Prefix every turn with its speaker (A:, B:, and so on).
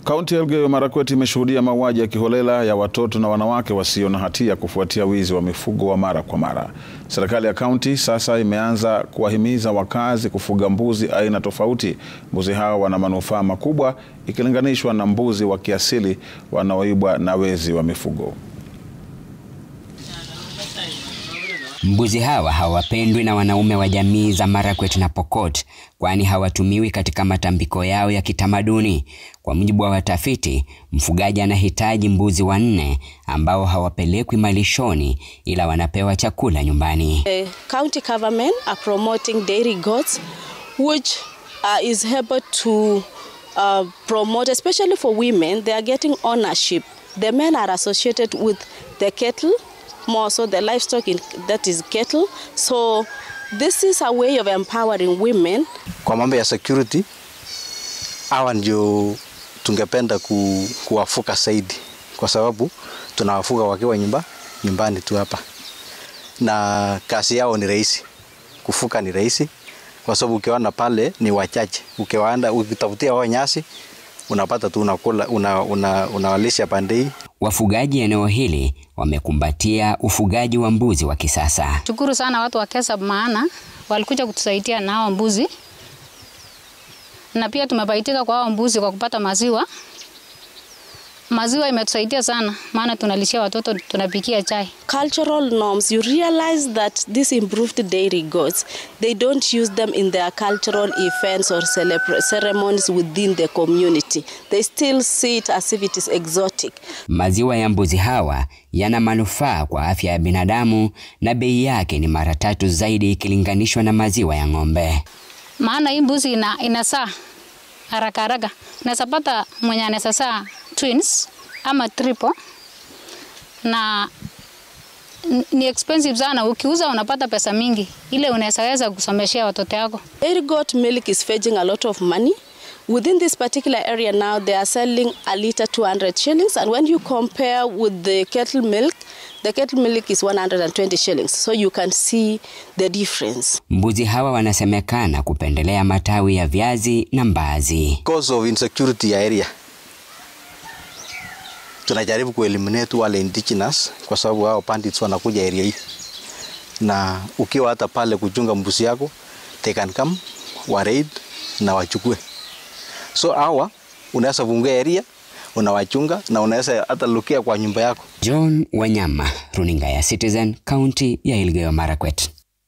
A: Kaunti ya Elgeyo Marakwet imeshuhudia mauaji ya kiholela ya watoto na wanawake wasio na hatia kufuatia wizi wa mifugo wa mara kwa mara. Serikali ya kaunti sasa imeanza kuwahimiza wakazi kufuga mbuzi aina tofauti. Mbuzi hao wana manufaa makubwa ikilinganishwa na mbuzi wa kiasili wanaoibwa na wezi wa mifugo.
B: Mbuzi hawa hawapendwi na wanaume wa jamii za Marakwet na Pokot, kwani hawatumiwi katika matambiko yao ya kitamaduni. Kwa mujibu wa watafiti, mfugaji anahitaji mbuzi 4 ambao hawapelekwi malishoni ila wanapewa chakula nyumbani.
C: The county government are promoting dairy goats, which is able to promote, especially for women. They are getting ownership. The men are associated with the cattle, more so the livestock that is cattle. So this is a way of empowering women.
D: Kwa mambo ya security, hawa ndio tungependa kuwafuga zaidi, kwa sababu tunawafuga wakiwa nyumbani tu hapa, na kazi yao ni rahisi, kufuga ni rahisi, kwa sababu ukiwaona pale ni wachache. Ukiwaanda ukitafutia wao nyasi unapata tu unakula, unawalisha pandei.
B: Wafugaji eneo hili wamekumbatia ufugaji wa mbuzi wa kisasa.
E: Shukuru sana watu wa Kesab, maana walikuja kutusaidia na hao mbuzi. Na pia tumebaitika kwa hao mbuzi kwa kupata maziwa. Maziwa imetusaidia sana, maana tunalishia watoto, tunapikia chai.
C: Cultural norms, you realize that these improved dairy goats, they don't use them in their cultural events or ceremonies within the community. They still see it as if it is exotic.
B: Maziwa ya mbuzi hawa yana manufaa kwa afya ya binadamu na bei yake ni mara 3 zaidi ikilinganishwa na maziwa ya ng'ombe.
E: Maana hii mbuzi inasaa haraka. Nasapata mwenye anasasa twins ama triple, na ni expensive sana. Ukiuza unapata pesa mingi, ile unaweza kusomeshia watoto wako.
C: Dairy goat milk is fetching a lot of money. Within this particular area now, they are selling a liter 200 shillings, and when you compare with the cattle milk is 120 shillings. So you can see the difference.
B: Mbuzi hawa wanasemekana kupendelea matawi ya viazi na mbaazi.
D: Because of insecurity ya area, tunajaribu kueliminate wale indigenous, kwa sababu hao bandits wanakuja area hii. Na ukiwa hata pale kuchunga mbuzi yako, they can come, raid na wachukue. So hawa unaweza funga area, unawachunga na unaweza hata lukia kwa nyumba yako.
B: John Wanyama, runinga ya Citizen, County ya Elgeyo Marakwet.